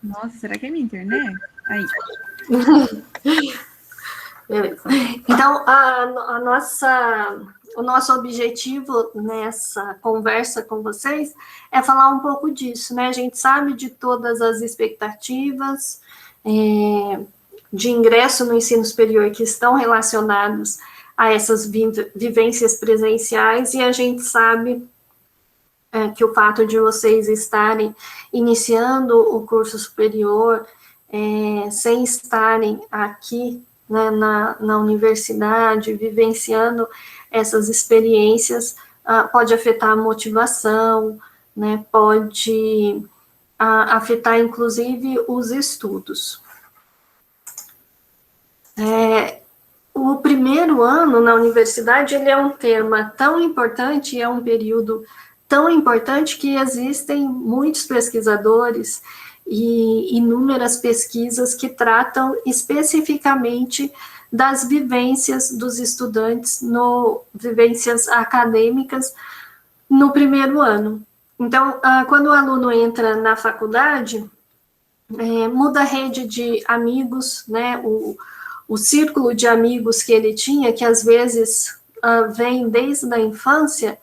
Nossa, será que é minha internet? Aí. Beleza. Então, o nosso objetivo nessa conversa com vocês é falar um pouco disso, né? A gente sabe de todas as expectativas de ingresso no ensino superior que estão relacionadas a essas vivências presenciais, e a gente sabe que o fato de vocês estarem iniciando o curso superior sem estarem aqui, né, na universidade, vivenciando essas experiências, pode afetar a motivação, né, pode afetar, inclusive, os estudos. O primeiro ano na universidade, ele é um tema tão importante, é um período tão importante que existem muitos pesquisadores e inúmeras pesquisas que tratam especificamente das vivências dos estudantes, vivências acadêmicas no primeiro ano. Então, quando o aluno entra na faculdade, muda a rede de amigos, né, o círculo de amigos que ele tinha, que às vezes vem desde a infância,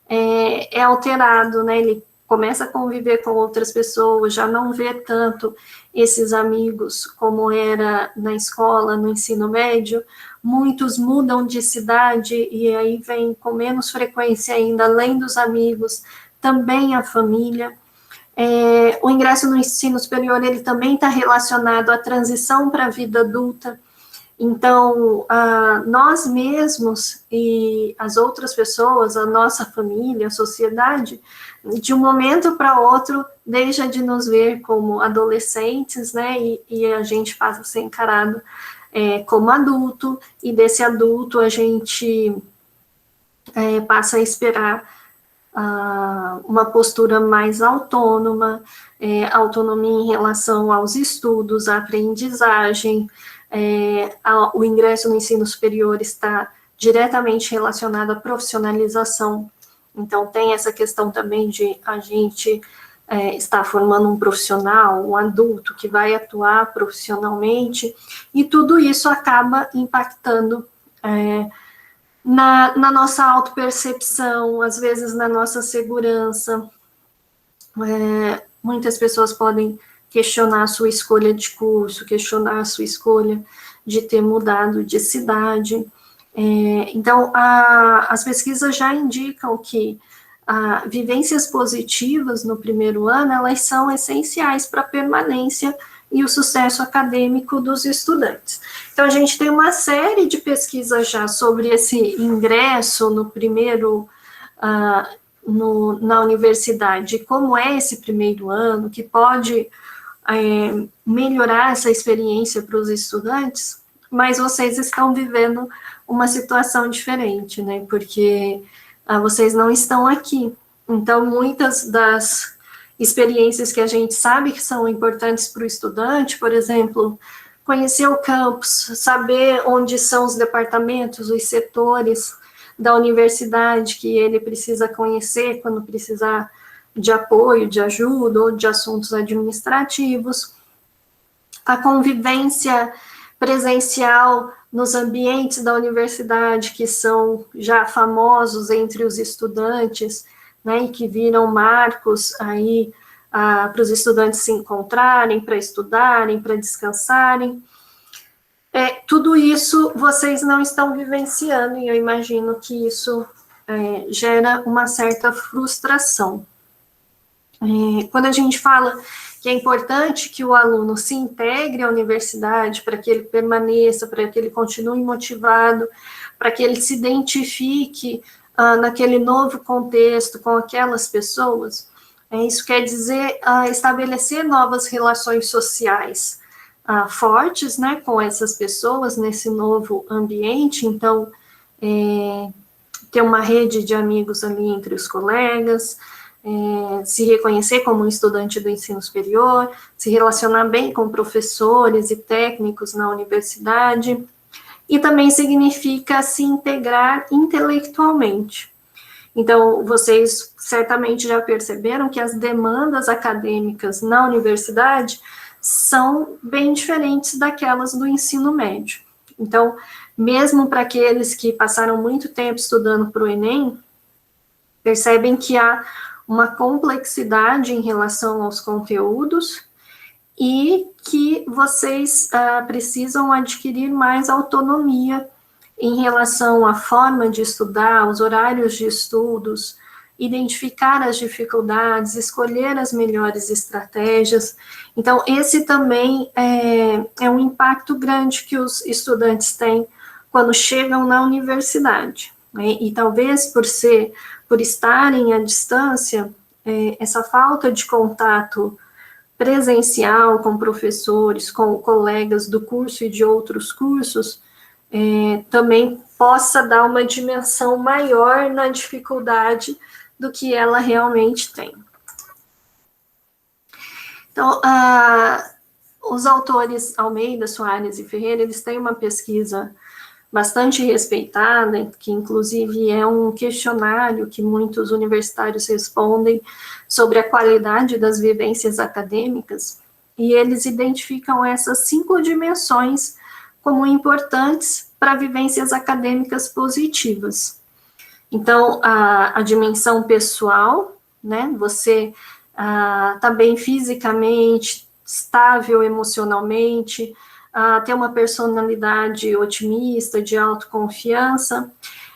é alterado, né? Ele começa a conviver com outras pessoas, já não vê tanto esses amigos como era na escola, no ensino médio. Muitos mudam de cidade e aí vem com menos frequência ainda, além dos amigos, também a família. O ingresso no ensino superior, ele também está relacionado à transição para a vida adulta. Então, nós mesmos e as outras pessoas, a nossa família, a sociedade, de um momento para outro, deixa de nos ver como adolescentes, né, e a gente passa a ser encarado como adulto, e desse adulto a gente passa a esperar uma postura mais autônoma, autonomia em relação aos estudos, à aprendizagem. O ingresso no ensino superior está diretamente relacionado à profissionalização. Então, tem essa questão também de a gente estar formando um profissional, um adulto que vai atuar profissionalmente, e tudo isso acaba impactando na nossa autopercepção, às vezes na nossa segurança. Muitas pessoas podem questionar a sua escolha de curso, questionar a sua escolha de ter mudado de cidade. Então, as pesquisas já indicam que vivências positivas no primeiro ano, elas são essenciais para a permanência e o sucesso acadêmico dos estudantes. Então, a gente tem uma série de pesquisas já sobre esse ingresso no primeiro, na universidade, como é esse primeiro ano, que pode melhorar essa experiência para os estudantes, mas vocês estão vivendo uma situação diferente, né, porque vocês não estão aqui. Então, muitas das experiências que a gente sabe que são importantes para o estudante, por exemplo, conhecer o campus, saber onde são os departamentos, os setores da universidade que ele precisa conhecer quando precisar de apoio, de ajuda ou de assuntos administrativos, a convivência presencial nos ambientes da universidade que são já famosos entre os estudantes, né, e que viram marcos aí para os estudantes se encontrarem, para estudarem, para descansarem. Tudo isso vocês não estão vivenciando, e eu imagino que isso gera uma certa frustração. Quando a gente fala que é importante que o aluno se integre à universidade para que ele permaneça, para que ele continue motivado, para que ele se identifique naquele novo contexto com aquelas pessoas, isso quer dizer estabelecer novas relações sociais fortes, né, com essas pessoas nesse novo ambiente. Então, ter uma rede de amigos ali entre os colegas, se reconhecer como um estudante do ensino superior, se relacionar bem com professores e técnicos na universidade, e também significa se integrar intelectualmente. Então, vocês certamente já perceberam que as demandas acadêmicas na universidade são bem diferentes daquelas do ensino médio. Então, mesmo para aqueles que passaram muito tempo estudando para o Enem, percebem que há uma complexidade em relação aos conteúdos e que vocês precisam adquirir mais autonomia em relação à forma de estudar, os horários de estudos, identificar as dificuldades, escolher as melhores estratégias. Então, esse também é um impacto grande que os estudantes têm quando chegam na universidade, né? E talvez por estarem à distância, essa falta de contato presencial com professores, com colegas do curso e de outros cursos, também possa dar uma dimensão maior na dificuldade do que ela realmente tem. Então, os autores Almeida, Soares e Ferreira, eles têm uma pesquisa bastante respeitada, que inclusive é um questionário que muitos universitários respondem sobre a qualidade das vivências acadêmicas, e eles identificam essas 5 dimensões como importantes para vivências acadêmicas positivas. Então, a dimensão pessoal, né, você tá bem fisicamente, estável emocionalmente, ter uma personalidade otimista, de autoconfiança,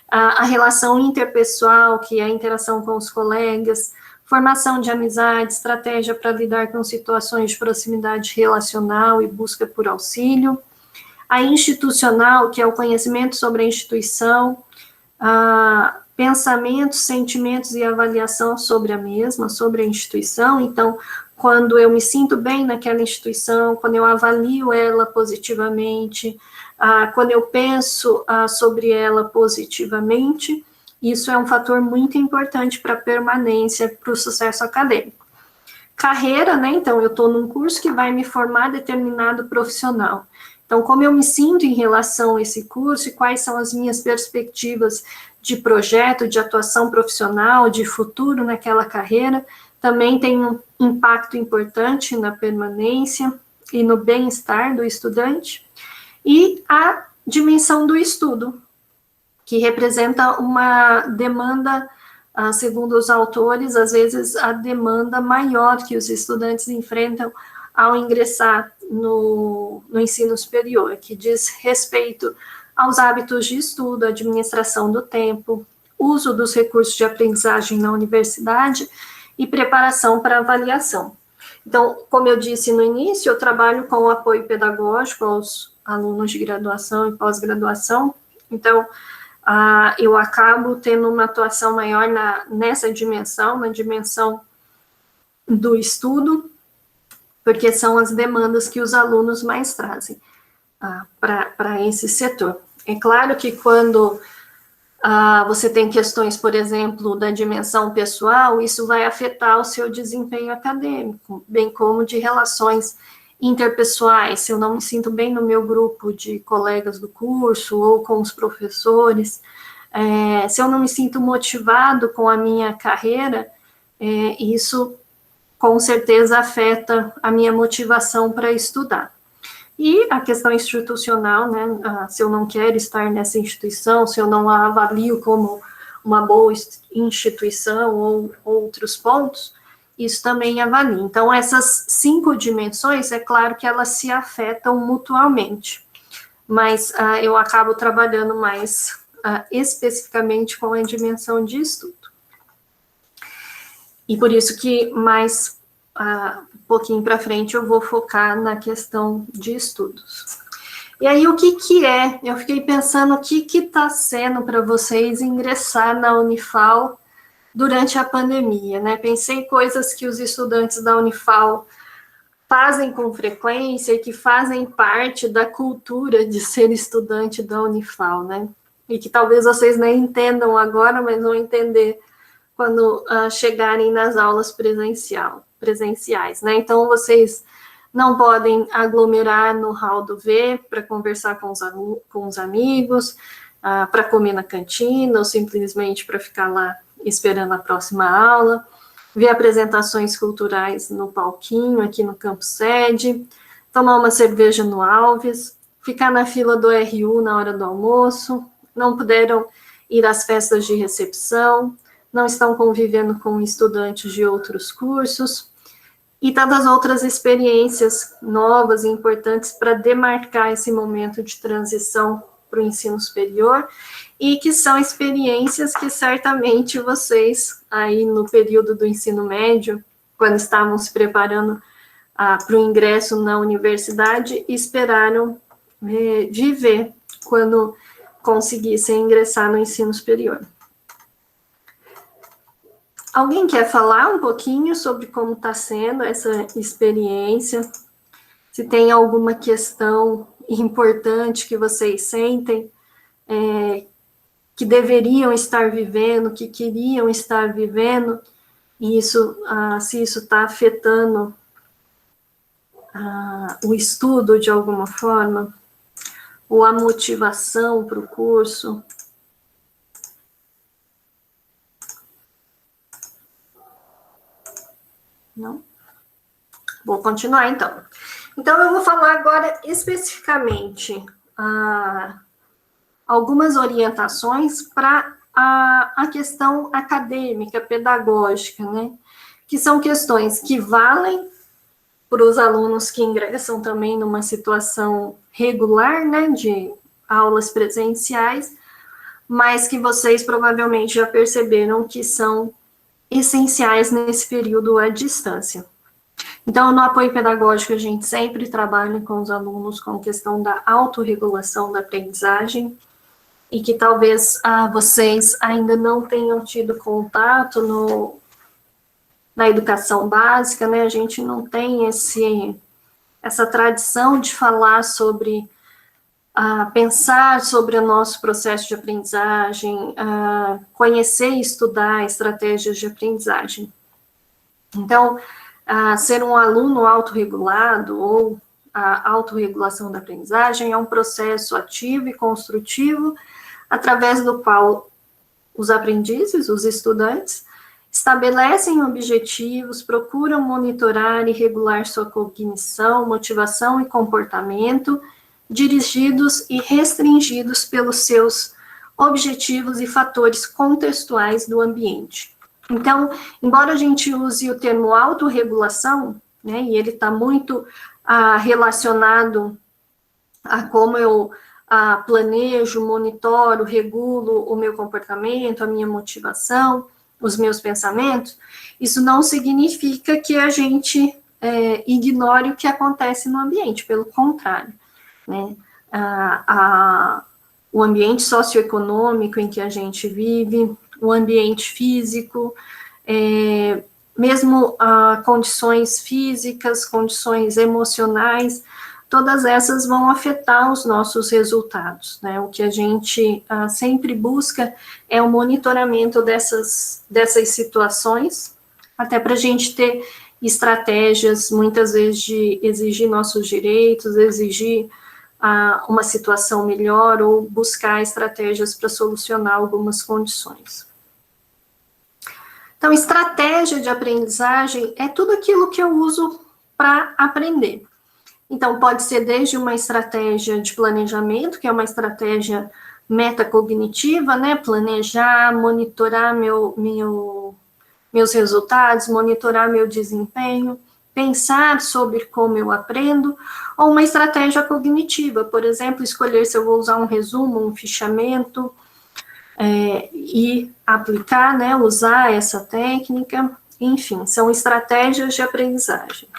a relação interpessoal, que é a interação com os colegas, formação de amizade, estratégia para lidar com situações de proximidade relacional e busca por auxílio, a institucional, que é o conhecimento sobre a instituição, pensamentos, sentimentos e avaliação sobre a mesma, sobre a instituição. Então, quando eu me sinto bem naquela instituição, quando eu avalio ela positivamente, quando eu penso sobre ela positivamente, isso é um fator muito importante para a permanência, para o sucesso acadêmico. Carreira, né? Então, eu estou num curso que vai me formar determinado profissional. Então, como eu me sinto em relação a esse curso e quais são as minhas perspectivas de projeto, de atuação profissional, de futuro naquela carreira, também tem um impacto importante na permanência e no bem-estar do estudante. E a dimensão do estudo, que representa uma demanda, segundo os autores, às vezes a demanda maior que os estudantes enfrentam ao ingressar no ensino superior, que diz respeito aos hábitos de estudo, administração do tempo, uso dos recursos de aprendizagem na universidade e preparação para avaliação. Então, como eu disse no início, eu trabalho com o apoio pedagógico aos alunos de graduação e pós-graduação, então, eu acabo tendo uma atuação maior nessa dimensão, na dimensão do estudo, porque são as demandas que os alunos mais trazem para esse setor. É claro que quando você tem questões, por exemplo, da dimensão pessoal, isso vai afetar o seu desempenho acadêmico, bem como de relações interpessoais. Se eu não me sinto bem no meu grupo de colegas do curso ou com os professores, se eu não me sinto motivado com a minha carreira, isso com certeza afeta a minha motivação para estudar. E a questão institucional, né, se eu não quero estar nessa instituição, se eu não a avalio como uma boa instituição ou outros pontos, isso também avalia. Então, essas 5 dimensões, é claro que elas se afetam mutuamente, mas eu acabo trabalhando mais especificamente com a dimensão de estudo. E por isso que mais um pouquinho para frente eu vou focar na questão de estudos. E aí, o que é? Eu fiquei pensando o que está sendo para vocês ingressar na Unifal durante a pandemia, né? Pensei em coisas que os estudantes da Unifal fazem com frequência e que fazem parte da cultura de ser estudante da Unifal, né? E que talvez vocês nem entendam agora, mas vão entender quando chegarem nas aulas presenciais, né? Então, vocês não podem aglomerar no hall do V para conversar com os amigos, para comer na cantina, ou simplesmente para ficar lá esperando a próxima aula. ver apresentações culturais no palquinho, aqui no campo sede, tomar uma cerveja no Alves, ficar na fila do RU na hora do almoço, não puderam ir às festas de recepção, não estão convivendo com estudantes de outros cursos, e tantas outras experiências novas e importantes para demarcar esse momento de transição para o ensino superior, e que são experiências que certamente vocês, aí no período do ensino médio, quando estavam se preparando para o ingresso na universidade, esperaram viver quando conseguissem ingressar no ensino superior. Alguém quer falar um pouquinho sobre como está sendo essa experiência? Se tem alguma questão importante que vocês sentem que deveriam estar vivendo, que queriam estar vivendo, e isso, se isso está afetando o estudo de alguma forma, ou a motivação para o curso. Não? Vou continuar, então. Então, eu vou falar agora especificamente algumas orientações para a questão acadêmica, pedagógica, né? Que são questões que valem para os alunos que ingressam também numa situação regular, né, de aulas presenciais, mas que vocês provavelmente já perceberam que são essenciais nesse período à distância. Então, no apoio pedagógico, a gente sempre trabalha com os alunos com a questão da autorregulação da aprendizagem, e que talvez vocês ainda não tenham tido contato na educação básica, né? A gente não tem essa tradição de falar sobre pensar sobre o nosso processo de aprendizagem, conhecer e estudar estratégias de aprendizagem. Então, ser um aluno autorregulado ou a autorregulação da aprendizagem é um processo ativo e construtivo, através do qual os aprendizes, os estudantes, estabelecem objetivos, procuram monitorar e regular sua cognição, motivação e comportamento, dirigidos e restringidos pelos seus objetivos e fatores contextuais do ambiente. Então, embora a gente use o termo autorregulação, né, e ele está muito relacionado a como eu planejo, monitoro, regulo o meu comportamento, a minha motivação, os meus pensamentos, isso não significa que a gente ignore o que acontece no ambiente, pelo contrário, né? O ambiente socioeconômico em que a gente vive, o ambiente físico, mesmo condições físicas, condições emocionais, todas essas vão afetar os nossos resultados, né? O que a gente sempre busca é o monitoramento dessas situações, até para a gente ter estratégias, muitas vezes, de exigir nossos direitos, exigir uma situação melhor, ou buscar estratégias para solucionar algumas condições. Então, estratégia de aprendizagem é tudo aquilo que eu uso para aprender. Então, pode ser desde uma estratégia de planejamento, que é uma estratégia metacognitiva, né? Planejar, monitorar meus resultados, monitorar meu desempenho, pensar sobre como eu aprendo, ou uma estratégia cognitiva, por exemplo, escolher se eu vou usar um resumo, um fichamento, e aplicar, né? Usar essa técnica, enfim, são estratégias de aprendizagem.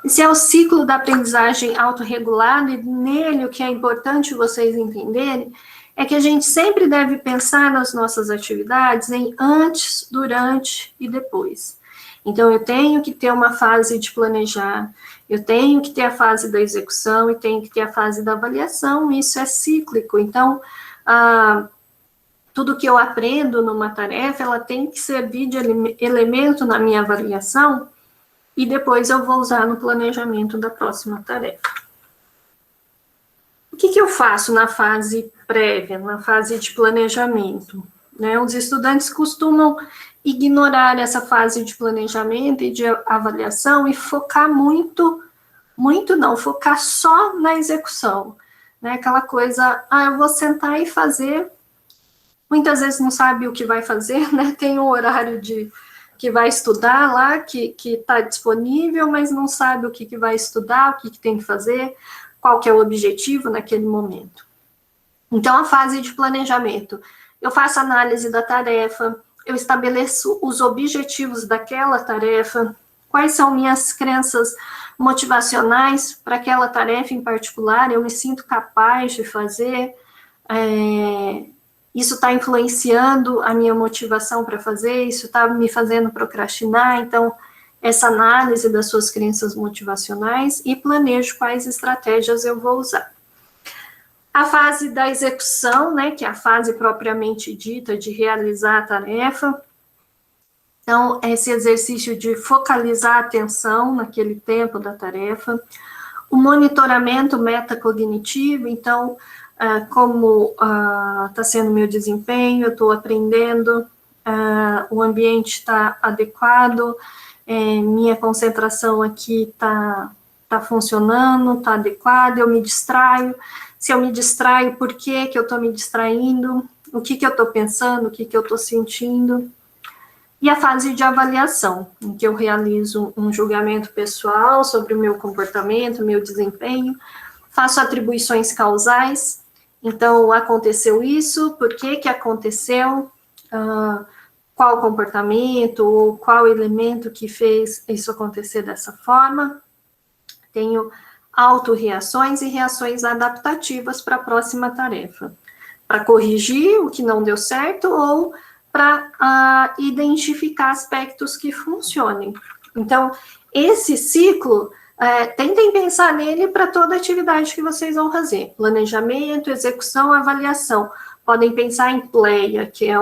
Esse é o ciclo da aprendizagem autorregulada, e nele o que é importante vocês entenderem é que a gente sempre deve pensar nas nossas atividades em antes, durante e depois. Então, eu tenho que ter uma fase de planejar, eu tenho que ter a fase da execução e tenho que ter a fase da avaliação, isso é cíclico. Então, tudo que eu aprendo numa tarefa, ela tem que servir de elemento na minha avaliação, e depois eu vou usar no planejamento da próxima tarefa. O que eu faço na fase prévia, na fase de planejamento? Né, os estudantes costumam ignorar essa fase de planejamento e de avaliação e focar focar só na execução, né? Aquela coisa, eu vou sentar e fazer, muitas vezes não sabe o que vai fazer, né? Tem um horário que vai estudar lá, que está disponível, mas não sabe o que vai estudar, o que tem que fazer, qual que é o objetivo naquele momento. Então, a fase de planejamento, eu faço análise da tarefa, eu estabeleço os objetivos daquela tarefa, quais são minhas crenças motivacionais para aquela tarefa em particular, eu me sinto capaz de fazer, isso está influenciando a minha motivação para fazer, isso está me fazendo procrastinar, então, essa análise das suas crenças motivacionais e planejo quais estratégias eu vou usar. A fase da execução, né, que é a fase propriamente dita de realizar a tarefa. Então, esse exercício de focalizar a atenção naquele tempo da tarefa. O monitoramento metacognitivo, então, como está sendo meu desempenho, eu estou aprendendo, o ambiente está adequado, minha concentração aqui está funcionando, está adequada, eu me distraio. Se eu me distraio, por que eu estou me distraindo? O que eu estou pensando? O que eu estou sentindo? E a fase de avaliação, em que eu realizo um julgamento pessoal sobre o meu comportamento, meu desempenho, faço atribuições causais. Então, aconteceu isso, por que aconteceu? Qual comportamento ou qual elemento que fez isso acontecer dessa forma? Tenho autorreações e reações adaptativas para a próxima tarefa, para corrigir o que não deu certo ou para identificar aspectos que funcionem. Então, esse ciclo, tentem pensar nele para toda atividade que vocês vão fazer, planejamento, execução, avaliação. Podem pensar em PLEIA, que é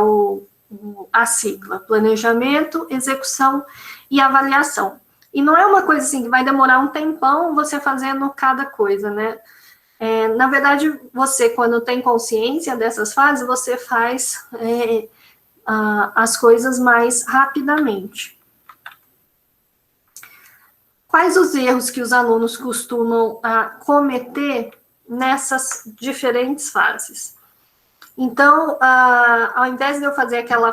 a sigla, planejamento, execução e avaliação. E não é uma coisa assim que vai demorar um tempão você fazendo cada coisa, né? Na verdade, você, quando tem consciência dessas fases, você faz as coisas mais rapidamente. Quais os erros que os alunos costumam cometer nessas diferentes fases? Então, ao invés de eu fazer aquela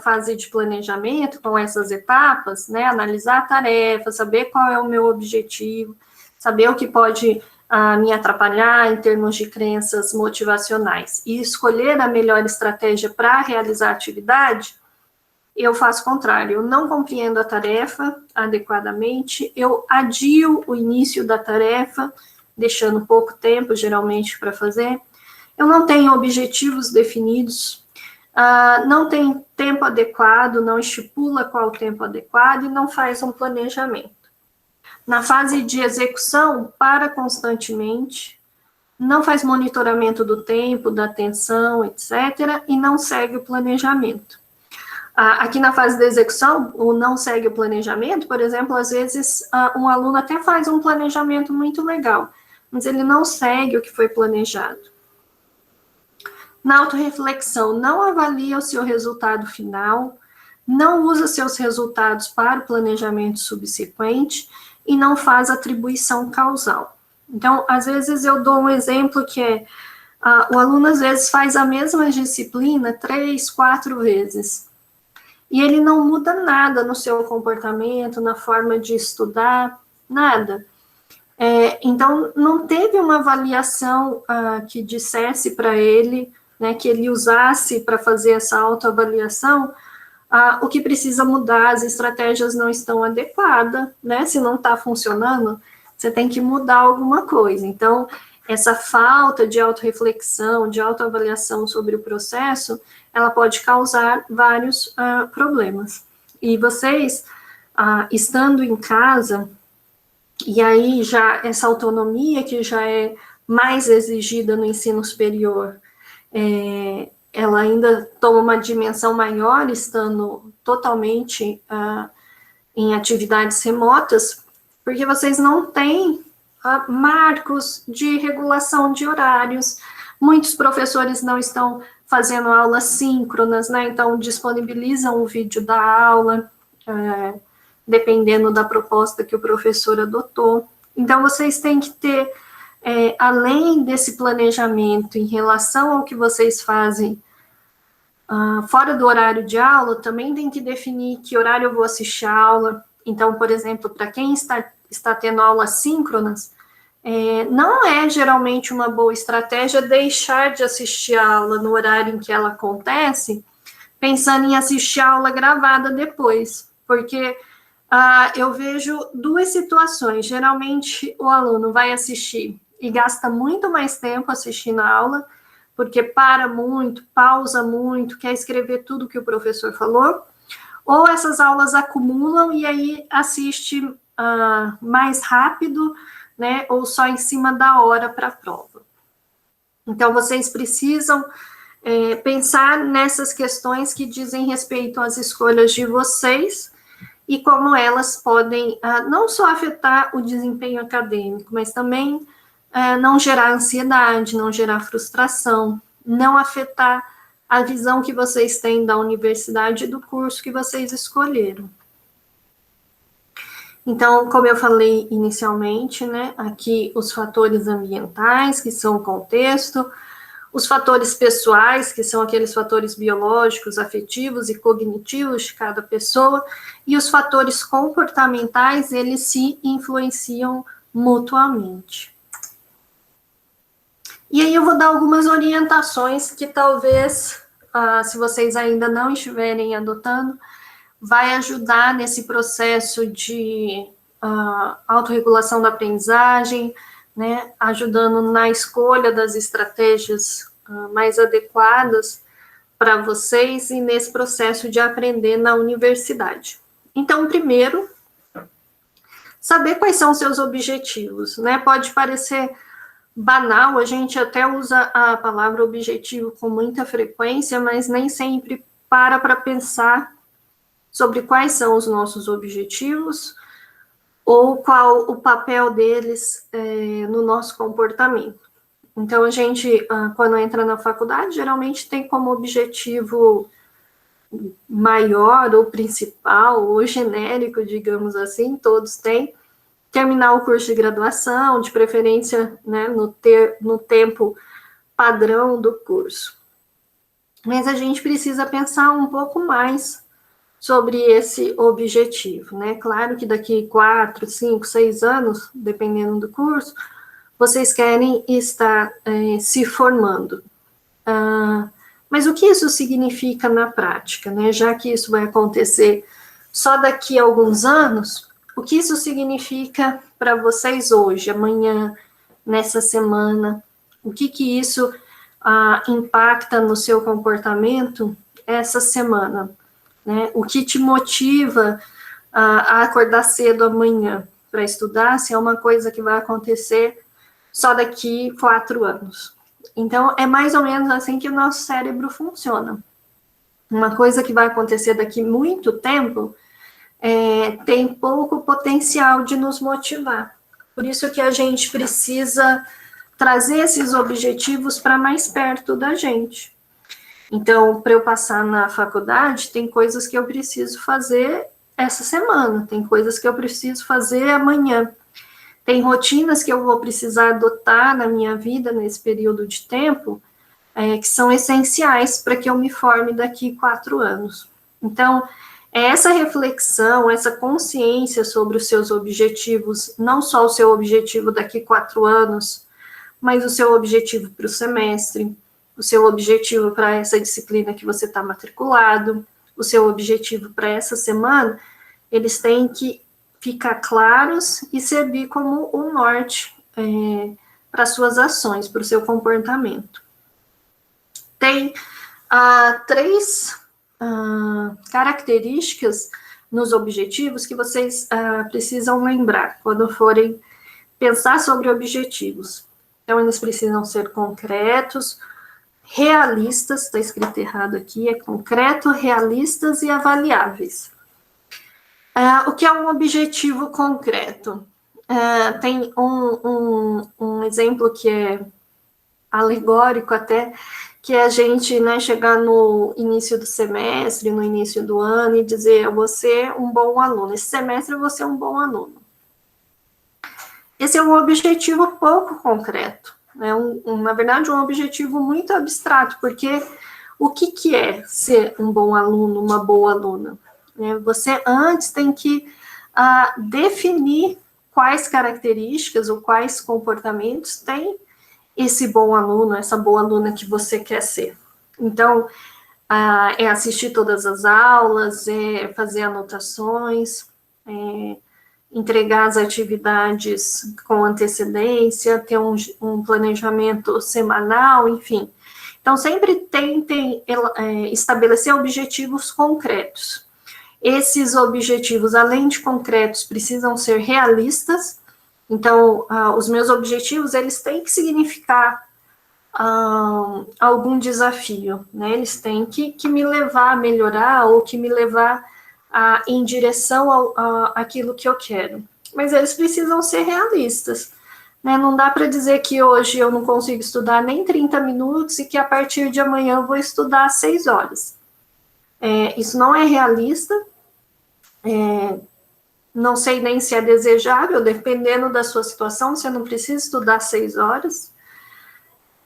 fase de planejamento com essas etapas, né, analisar a tarefa, saber qual é o meu objetivo, saber o que pode me atrapalhar em termos de crenças motivacionais e escolher a melhor estratégia para realizar a atividade, eu faço o contrário, eu não compreendo a tarefa adequadamente, eu adio o início da tarefa, deixando pouco tempo, geralmente, para fazer. Eu não tenho objetivos definidos, não tem tempo adequado, não estipula qual o tempo adequado e não faz um planejamento. Na fase de execução, para constantemente, não faz monitoramento do tempo, da atenção, etc., e não segue o planejamento. Aqui na fase da execução, o não segue o planejamento, por exemplo, às vezes um aluno até faz um planejamento muito legal, mas ele não segue o que foi planejado. Na autorreflexão, não avalia o seu resultado final, não usa seus resultados para o planejamento subsequente e não faz atribuição causal. Então, às vezes eu dou um exemplo que é, o aluno às vezes faz a mesma disciplina 3, 4 vezes, e ele não muda nada no seu comportamento, na forma de estudar, nada. Então, não teve uma avaliação que dissesse para ele, né, que ele usasse para fazer essa autoavaliação, o que precisa mudar, as estratégias não estão adequadas, né, se não está funcionando, você tem que mudar alguma coisa. Então, essa falta de autorreflexão, de autoavaliação sobre o processo, ela pode causar vários problemas. E vocês, estando em casa, e aí já essa autonomia que já é mais exigida no ensino superior, ela ainda toma uma dimensão maior, estando totalmente em atividades remotas, porque vocês não têm marcos de regulação de horários, muitos professores não estão fazendo aulas síncronas, né? Então, disponibilizam o vídeo da aula, dependendo da proposta que o professor adotou. Então, vocês têm que ter, além desse planejamento em relação ao que vocês fazem fora do horário de aula, também tem que definir que horário eu vou assistir a aula. Então, por exemplo, para quem está tendo aulas síncronas, não é geralmente uma boa estratégia deixar de assistir a aula no horário em que ela acontece, pensando em assistir a aula gravada depois, porque eu vejo duas situações. Geralmente, o aluno vai assistir e gasta muito mais tempo assistindo a aula, porque para muito, pausa muito, quer escrever tudo que o professor falou, ou essas aulas acumulam e aí assiste mais rápido, né, ou só em cima da hora para a prova. Então, vocês precisam pensar nessas questões que dizem respeito às escolhas de vocês e como elas podem não só afetar o desempenho acadêmico, mas também não gerar ansiedade, não gerar frustração, não afetar a visão que vocês têm da universidade e do curso que vocês escolheram. Então, como eu falei inicialmente, né, aqui os fatores ambientais, que são o contexto, os fatores pessoais, que são aqueles fatores biológicos, afetivos e cognitivos de cada pessoa, e os fatores comportamentais, eles se influenciam mutuamente. E aí eu vou dar algumas orientações que talvez, se vocês ainda não estiverem adotando, vai ajudar nesse processo de autorregulação da aprendizagem, né, ajudando na escolha das estratégias mais adequadas para vocês e nesse processo de aprender na universidade. Então, primeiro, saber quais são os seus objetivos, né? Pode parecer banal, a gente até usa a palavra objetivo com muita frequência, mas nem sempre para pensar sobre quais são os nossos objetivos ou qual o papel deles no nosso comportamento. Então, a gente, quando entra na faculdade, geralmente tem como objetivo maior ou principal ou genérico, digamos assim, todos têm, terminar o curso de graduação, de preferência, né, no tempo padrão do curso. Mas a gente precisa pensar um pouco mais sobre esse objetivo, né? Claro que daqui 4, 5, 6 anos, dependendo do curso, vocês querem estar se formando. Mas o que isso significa na prática, né? Já que isso vai acontecer só daqui a alguns anos, o que isso significa para vocês hoje, amanhã, nessa semana? O que isso impacta no seu comportamento essa semana? Né? O que te motiva a acordar cedo amanhã para estudar, se é uma coisa que vai acontecer só daqui 4 anos? Então, é mais ou menos assim que o nosso cérebro funciona. Uma coisa que vai acontecer daqui muito tempo tem pouco potencial de nos motivar. Por isso que a gente precisa trazer esses objetivos para mais perto da gente. Então, para eu passar na faculdade, tem coisas que eu preciso fazer essa semana, tem coisas que eu preciso fazer amanhã, tem rotinas que eu vou precisar adotar na minha vida nesse período de tempo, que são essenciais para que eu me forme daqui 4 anos. Então, essa reflexão, essa consciência sobre os seus objetivos, não só o seu objetivo daqui 4 anos, mas o seu objetivo para o semestre, o seu objetivo para essa disciplina que você está matriculado, o seu objetivo para essa semana, eles têm que ficar claros e servir como um norte para suas ações, para o seu comportamento. Tem 3 características nos objetivos que vocês precisam lembrar quando forem pensar sobre objetivos. Então, eles precisam ser concretos, realistas, está escrito errado aqui, é concreto, realistas e avaliáveis. O que é um objetivo concreto? Tem um exemplo que é alegórico até, que é a gente, né, chegar no início do semestre, no início do ano e dizer, você é um bom aluno, esse semestre você é um bom aluno. Esse é um objetivo pouco concreto, né? Na verdade, um objetivo muito abstrato, porque o que é ser um bom aluno, uma boa aluna? Você antes tem que definir quais características ou quais comportamentos tem esse bom aluno, essa boa aluna que você quer ser. Então, é assistir todas as aulas, é fazer anotações, entregar as atividades com antecedência, ter um planejamento semanal, enfim. Então, sempre tentem estabelecer objetivos concretos. Esses objetivos, além de concretos, precisam ser realistas. Então, os meus objetivos, eles têm que significar algum desafio, né? Eles têm que me levar a melhorar ou que me levar em direção àquilo que eu quero. Mas eles precisam ser realistas, né? Não dá para dizer que hoje eu não consigo estudar nem 30 minutos e que a partir de amanhã eu vou estudar 6 horas. Isso não é realista, não sei nem se é desejável, dependendo da sua situação, você não precisa estudar 6 horas.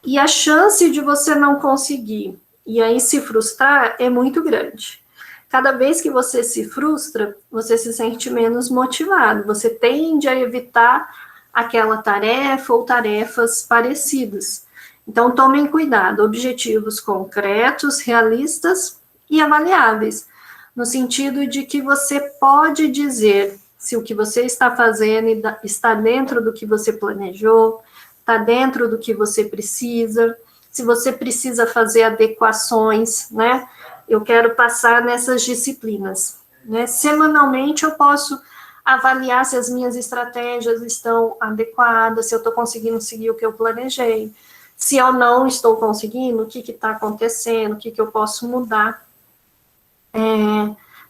E a chance de você não conseguir e aí se frustrar é muito grande. Cada vez que você se frustra, você se sente menos motivado, você tende a evitar aquela tarefa ou tarefas parecidas. Então, tomem cuidado, objetivos concretos, realistas e avaliáveis, no sentido de que você pode dizer se o que você está fazendo está dentro do que você planejou, está dentro do que você precisa, se você precisa fazer adequações, né? Eu quero passar nessas disciplinas, né? Semanalmente eu posso avaliar se as minhas estratégias estão adequadas, se eu estou conseguindo seguir o que eu planejei, se eu não estou conseguindo, o que está acontecendo, o que eu posso mudar.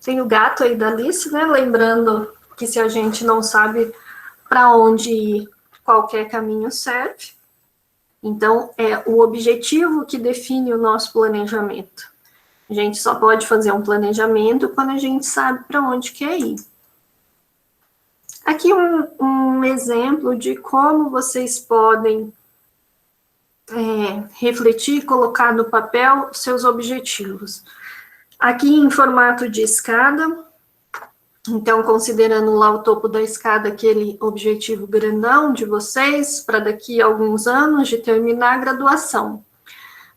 Tem o gato aí da Alice, né? Lembrando que se a gente não sabe para onde ir, qualquer caminho serve. Então, é o objetivo que define o nosso planejamento. A gente só pode fazer um planejamento quando a gente sabe para onde quer ir. Aqui um exemplo de como vocês podem refletir, colocar no papel seus objetivos. Aqui em formato de escada, então, considerando lá o topo da escada, aquele objetivo grandão de vocês, para daqui a alguns anos de terminar a graduação.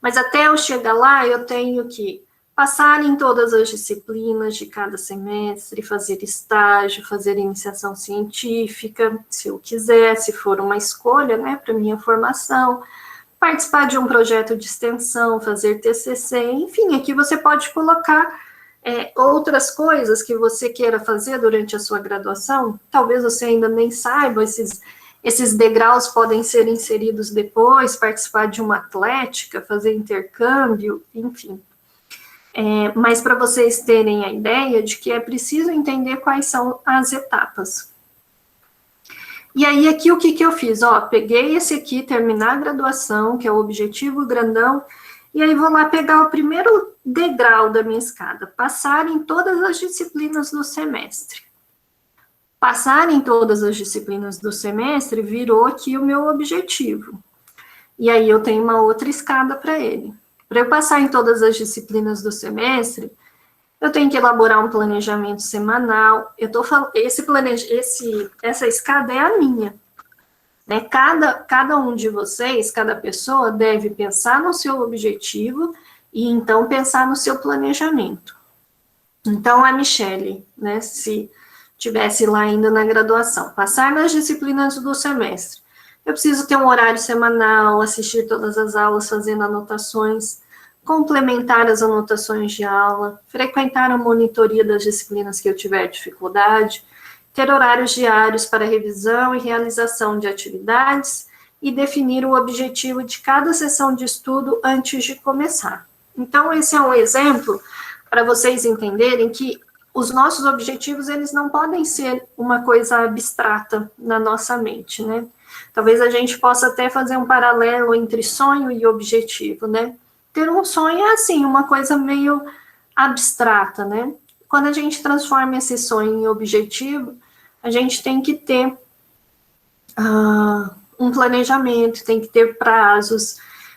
Mas até eu chegar lá, eu tenho que passar em todas as disciplinas de cada semestre, fazer estágio, fazer iniciação científica, se eu quiser, se for uma escolha, né, para minha formação, participar de um projeto de extensão, fazer TCC, enfim, aqui você pode colocar outras coisas que você queira fazer durante a sua graduação, talvez você ainda nem saiba, esses degraus podem ser inseridos depois, participar de uma atlética, fazer intercâmbio, enfim. Mas para vocês terem a ideia de que é preciso entender quais são as etapas. E aí, aqui, o que eu fiz? Peguei esse aqui, terminar a graduação, que é o objetivo grandão, e aí vou lá pegar o primeiro degrau da minha escada, passar em todas as disciplinas do semestre. Passar em todas as disciplinas do semestre virou aqui o meu objetivo. E aí eu tenho uma outra escada para ele. Para eu passar em todas as disciplinas do semestre, eu tenho que elaborar um planejamento semanal. Eu tô falando, essa escada é a minha. Né? Cada um de vocês, cada pessoa deve pensar no seu objetivo e então pensar no seu planejamento. Então, a Michele, né, se tivesse lá ainda na graduação, passar nas disciplinas do semestre. Eu preciso ter um horário semanal, assistir todas as aulas, fazendo anotações, complementar as anotações de aula, frequentar a monitoria das disciplinas que eu tiver dificuldade, ter horários diários para revisão e realização de atividades e definir o objetivo de cada sessão de estudo antes de começar. Então, esse é um exemplo para vocês entenderem que os nossos objetivos, eles não podem ser uma coisa abstrata na nossa mente, né? Talvez a gente possa até fazer um paralelo entre sonho e objetivo, né? Ter um sonho é, assim, uma coisa meio abstrata, né? Quando a gente transforma esse sonho em objetivo, a gente tem que ter um planejamento, tem que ter prazos.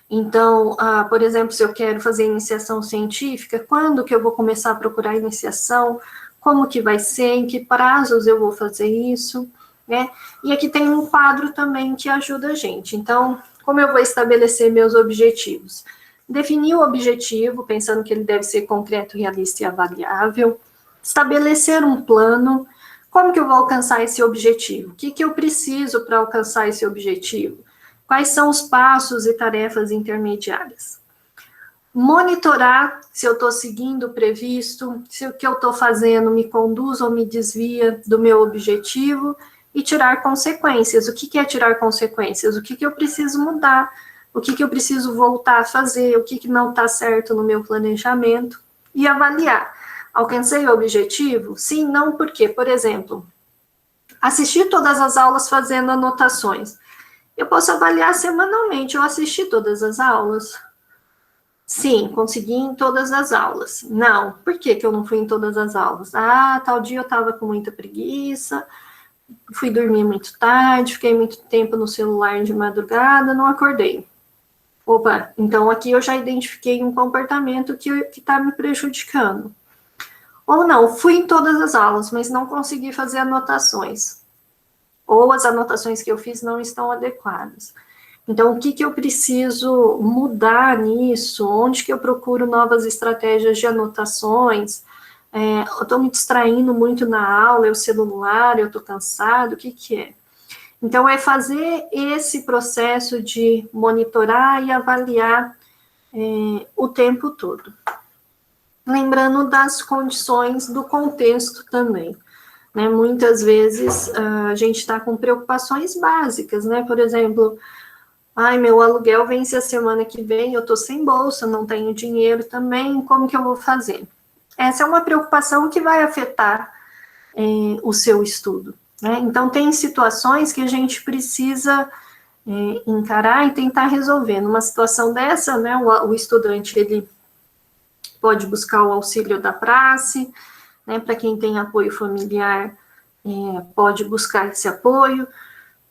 Então, por exemplo, se eu quero fazer iniciação científica, quando que eu vou começar a procurar iniciação? Como que vai ser? Em que prazos eu vou fazer isso? Né? E aqui tem um quadro também que ajuda a gente. Então, como eu vou estabelecer meus objetivos? Definir o objetivo, pensando que ele deve ser concreto, realista e avaliável. Estabelecer um plano. Como que eu vou alcançar esse objetivo? O que que eu preciso para alcançar esse objetivo? Quais são os passos e tarefas intermediárias? Monitorar se eu estou seguindo o previsto, se o que eu estou fazendo me conduz ou me desvia do meu objetivo, e tirar consequências. O que que é tirar consequências? O que que eu preciso mudar? O que que eu preciso voltar a fazer? O que que não está certo no meu planejamento? E avaliar. Alcancei o objetivo? Sim, não, por quê? Por exemplo, assistir todas as aulas fazendo anotações. Eu posso avaliar semanalmente, eu assisti todas as aulas? Sim, consegui em todas as aulas. Não, por que que eu não fui em todas as aulas? Tal dia eu estava com muita preguiça, fui dormir muito tarde, fiquei muito tempo no celular de madrugada, não acordei. Opa, então aqui eu já identifiquei um comportamento que está me prejudicando. Ou não, fui em todas as aulas, mas não consegui fazer anotações. Ou as anotações que eu fiz não estão adequadas. Então, o que que eu preciso mudar nisso? Onde que eu procuro novas estratégias de anotações? Eu estou me distraindo muito na aula, é o celular, eu estou cansado, o que que é? Então, é fazer esse processo de monitorar e avaliar o tempo todo. Lembrando das condições do contexto também. Né? Muitas vezes a gente está com preocupações básicas, né? Por exemplo, meu aluguel vence a semana que vem, eu estou sem bolsa, não tenho dinheiro também, como que eu vou fazer? Essa é uma preocupação que vai afetar o seu estudo. Né? Então, tem situações que a gente precisa encarar e tentar resolver. Numa situação dessa, né, o estudante ele pode buscar o auxílio da praxe, né, para quem tem apoio familiar, pode buscar esse apoio,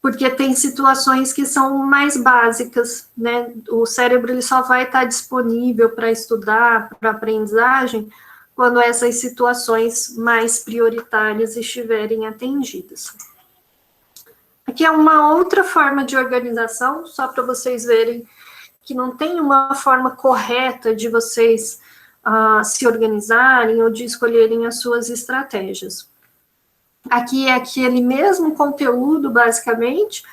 porque tem situações que são mais básicas, né, o cérebro ele só vai estar disponível para estudar, para aprendizagem, quando essas situações mais prioritárias estiverem atendidas. Aqui é uma outra forma de organização, só para vocês verem que não tem uma forma correta de vocês se organizarem ou de escolherem as suas estratégias. Aqui é aquele mesmo conteúdo, basicamente,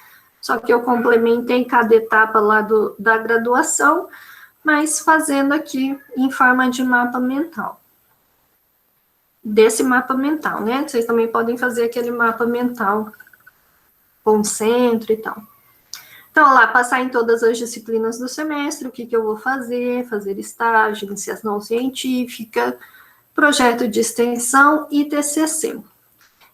só que eu complementei cada etapa lá da graduação, mas fazendo aqui em forma de mapa mental. Desse mapa mental, né? Vocês também podem fazer aquele mapa mental com centro e tal. Então, lá, passar em todas as disciplinas do semestre, o que que eu vou fazer estágio, iniciação científica, projeto de extensão e TCC.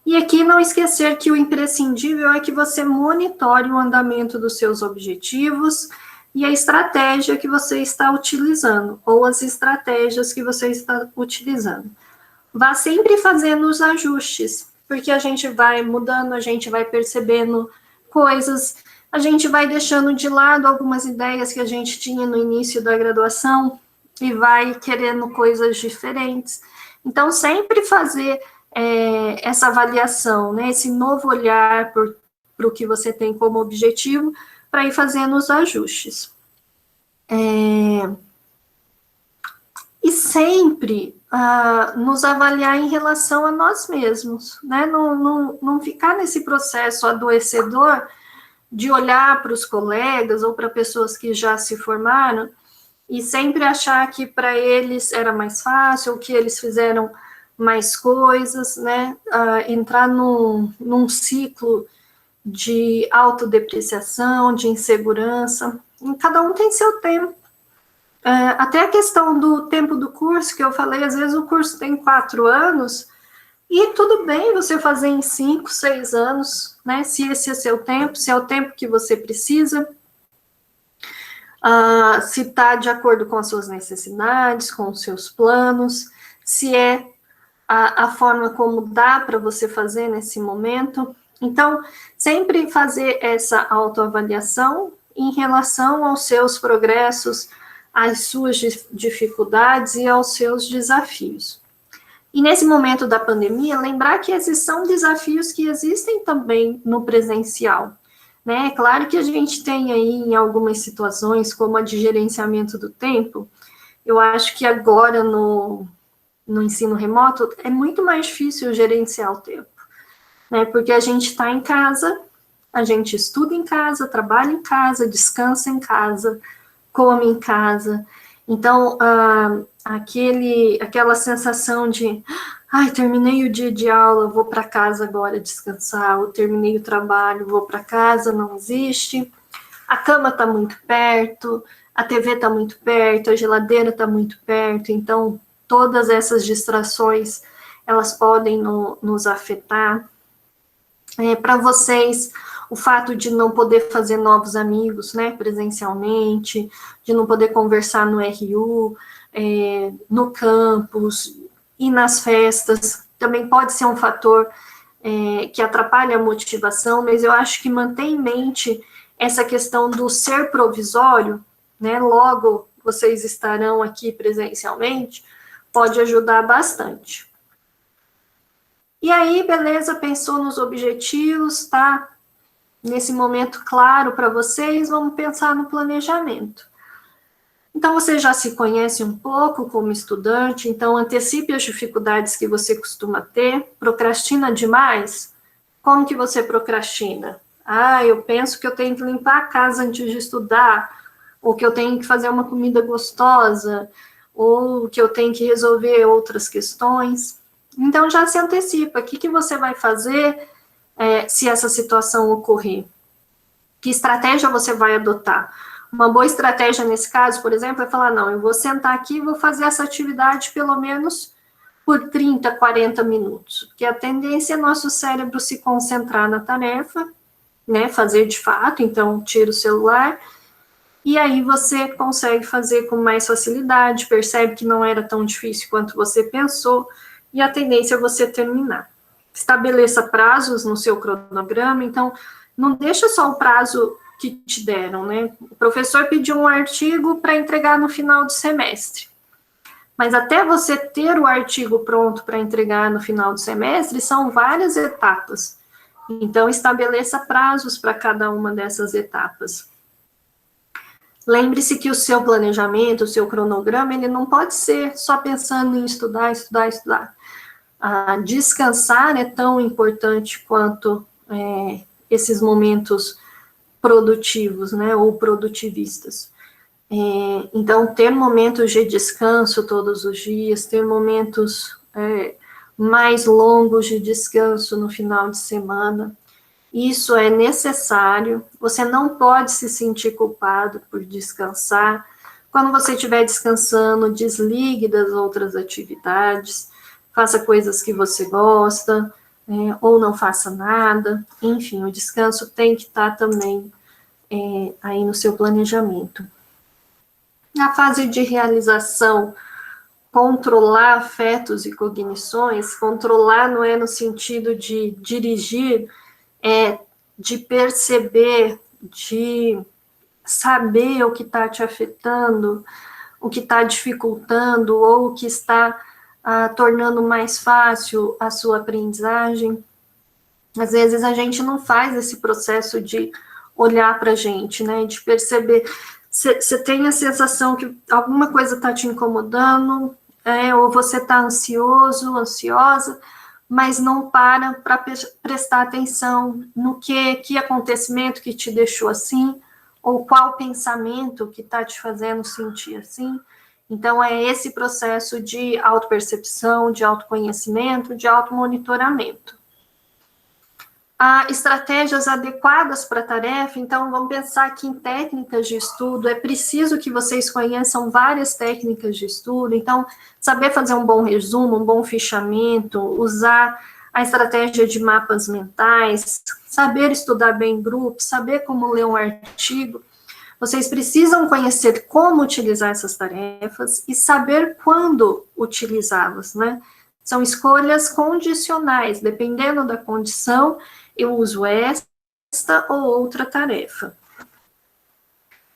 E aqui não esquecer que o imprescindível é que você monitore o andamento dos seus objetivos e a estratégia que você está utilizando, ou as estratégias que você está utilizando. Vá sempre fazendo os ajustes, porque a gente vai mudando, a gente vai percebendo coisas, a gente vai deixando de lado algumas ideias que a gente tinha no início da graduação e vai querendo coisas diferentes. Então, sempre fazer essa avaliação, né, esse novo olhar para o que você tem como objetivo, para ir fazendo os ajustes. E sempre nos avaliar em relação a nós mesmos, né? Não ficar nesse processo adoecedor de olhar para os colegas ou para pessoas que já se formaram e sempre achar que para eles era mais fácil, ou que eles fizeram mais coisas, né? Entrar num ciclo de autodepreciação, de insegurança. E cada um tem seu tempo. Até a questão do tempo do curso, que eu falei, às vezes o curso tem 4 anos, E tudo bem você fazer em 5, 6 anos, né? Se esse é seu tempo, se é o tempo que você precisa, se está de acordo com as suas necessidades, com os seus planos, se é a forma como dá para você fazer nesse momento. Então, sempre fazer essa autoavaliação em relação aos seus progressos, às suas dificuldades e aos seus desafios. E nesse momento da pandemia, lembrar que esses são desafios que existem também no presencial. Né? É claro que a gente tem aí em algumas situações, como a de gerenciamento do tempo, eu acho que agora no ensino remoto é muito mais difícil gerenciar o tempo, né? Porque a gente está em casa, a gente estuda em casa, trabalha em casa, descansa em casa, come em casa. Então, aquela sensação de, ai, terminei o dia de aula, vou para casa agora descansar, ou terminei o trabalho, vou para casa, não existe. A cama está muito perto, a TV está muito perto, a geladeira está muito perto, então todas essas distrações, elas podem nos afetar. Para vocês, o fato de não poder fazer novos amigos, né, presencialmente, de não poder conversar no RU, no campus e nas festas, também pode ser um fator que atrapalha a motivação, mas eu acho que manter em mente essa questão do ser provisório, né, logo vocês estarão aqui presencialmente, pode ajudar bastante. E aí, beleza, pensou nos objetivos, tá? Nesse momento claro para vocês, vamos pensar no planejamento. Então, você já se conhece um pouco como estudante, então antecipe as dificuldades que você costuma ter. Procrastina demais? Como que você procrastina? Eu penso que eu tenho que limpar a casa antes de estudar, ou que eu tenho que fazer uma comida gostosa, ou que eu tenho que resolver outras questões. Então, já se antecipa. O que você vai fazer se essa situação ocorrer? Que estratégia você vai adotar? Uma boa estratégia nesse caso, por exemplo, é falar, não, eu vou sentar aqui e vou fazer essa atividade pelo menos por 30, 40 minutos, porque a tendência é nosso cérebro se concentrar na tarefa, né, fazer de fato, então tira o celular, e aí você consegue fazer com mais facilidade, percebe que não era tão difícil quanto você pensou, e a tendência é você terminar. Estabeleça prazos no seu cronograma, então não deixa só o prazo que te deram, né? O professor pediu um artigo para entregar no final do semestre. Mas até você ter o artigo pronto para entregar no final do semestre, são várias etapas. Então, estabeleça prazos para cada uma dessas etapas. Lembre-se que o seu planejamento, o seu cronograma, ele não pode ser só pensando em estudar, estudar, estudar. Descansar é tão importante quanto esses momentos produtivos, né, ou produtivistas. Então, ter momentos de descanso todos os dias, ter momentos mais longos de descanso no final de semana, isso é necessário. Você não pode se sentir culpado por descansar. Quando você estiver descansando, desligue das outras atividades, faça coisas que você gosta, ou não faça nada. Enfim, o descanso tem que estar também aí no seu planejamento. Na fase de realização, controlar afetos e cognições, controlar não é no sentido de dirigir, é de perceber, de saber o que está te afetando, o que está dificultando, ou o que está tornando mais fácil a sua aprendizagem. Às vezes a gente não faz esse processo de olhar para a gente, né, de perceber. Você tem a sensação que alguma coisa está te incomodando, ou você está ansioso, ansiosa, mas não para prestar atenção no que acontecimento que te deixou assim, ou qual pensamento que está te fazendo sentir assim. Então, é esse processo de autopercepção, de autoconhecimento, de automonitoramento. Há estratégias adequadas para a tarefa, então vamos pensar que em técnicas de estudo, é preciso que vocês conheçam várias técnicas de estudo, então saber fazer um bom resumo, um bom fichamento, usar a estratégia de mapas mentais, saber estudar bem em grupo, saber como ler um artigo. Vocês precisam conhecer como utilizar essas tarefas e saber quando utilizá-las, né? São escolhas condicionais, dependendo da condição, eu uso esta ou outra tarefa.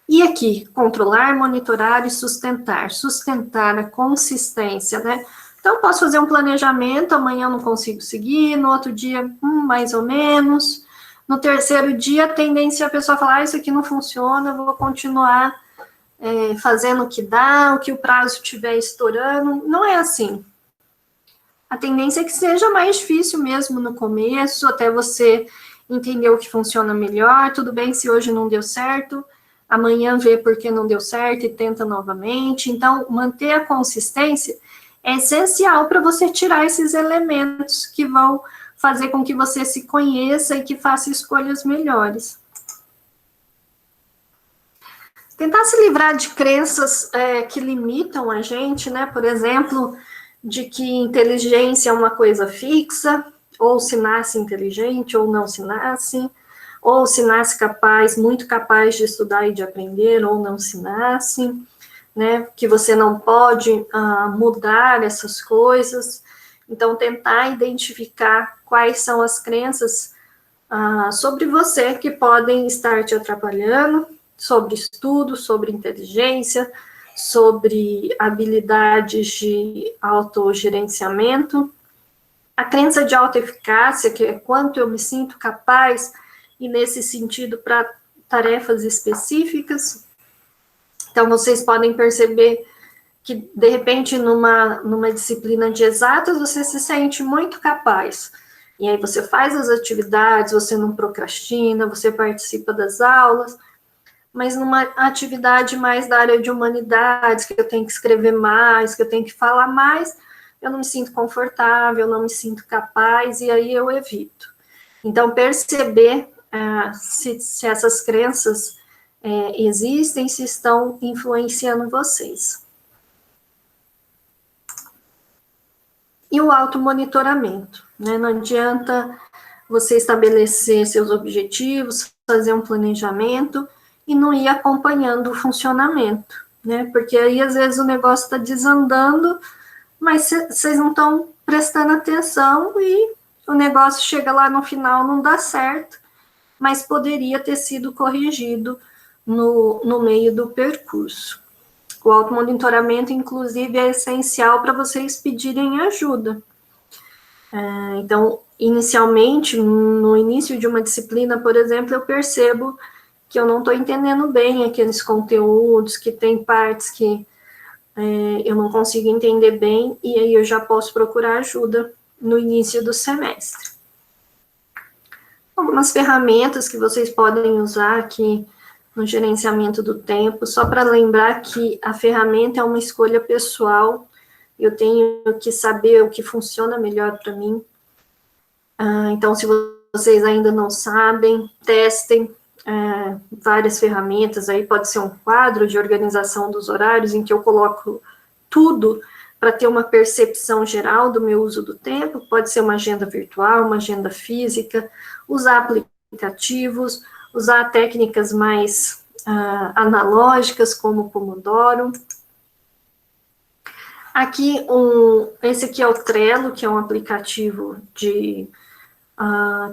E aqui, controlar, monitorar e sustentar. Sustentar a consistência, né? Então, posso fazer um planejamento, amanhã eu não consigo seguir, no outro dia, mais ou menos. No terceiro dia, a tendência é a pessoa falar, isso aqui não funciona, eu vou continuar fazendo o que dá, o que o prazo estiver estourando. Não é assim. A tendência é que seja mais difícil mesmo no começo, até você entender o que funciona melhor. Tudo bem se hoje não deu certo, amanhã vê por que não deu certo e tenta novamente. Então, manter a consistência é essencial para você tirar esses elementos que vão fazer com que você se conheça e que faça escolhas melhores. Tentar se livrar de crenças que limitam a gente, né? Por exemplo, de que inteligência é uma coisa fixa, ou se nasce inteligente, ou não se nasce, ou se nasce capaz, muito capaz de estudar e de aprender, ou não se nasce, né? Que você não pode mudar essas coisas. Então, tentar identificar quais são as crenças sobre você que podem estar te atrapalhando, sobre estudo, sobre inteligência, sobre habilidades de autogerenciamento, a crença de autoeficácia, que é quanto eu me sinto capaz, e nesse sentido para tarefas específicas. Então, vocês podem perceber que, de repente, numa disciplina de exatas, você se sente muito capaz. E aí você faz as atividades, você não procrastina, você participa das aulas, mas numa atividade mais da área de humanidades, que eu tenho que escrever mais, que eu tenho que falar mais, eu não me sinto confortável, não me sinto capaz, e aí eu evito. Então, perceber se essas crenças existem, se estão influenciando vocês. E o automonitoramento, né? Não adianta você estabelecer seus objetivos, fazer um planejamento e não ir acompanhando o funcionamento, né? Porque aí, às vezes, o negócio está desandando, mas vocês não estão prestando atenção e o negócio chega lá no final, não dá certo, mas poderia ter sido corrigido no meio do percurso. O automonitoramento, inclusive, é essencial para vocês pedirem ajuda. Então, inicialmente, no início de uma disciplina, por exemplo, eu percebo que eu não estou entendendo bem aqueles conteúdos, que tem partes que eu não consigo entender bem, e aí eu já posso procurar ajuda no início do semestre. Algumas ferramentas que vocês podem usar aqui no gerenciamento do tempo, só para lembrar que a ferramenta é uma escolha pessoal, eu tenho que saber o que funciona melhor para mim. Então, se vocês ainda não sabem, testem várias ferramentas, aí pode ser um quadro de organização dos horários, em que eu coloco tudo para ter uma percepção geral do meu uso do tempo, pode ser uma agenda virtual, uma agenda física, usar aplicativos, usar técnicas mais analógicas, como o Pomodoro. Aqui, esse aqui é o Trello, que é um aplicativo de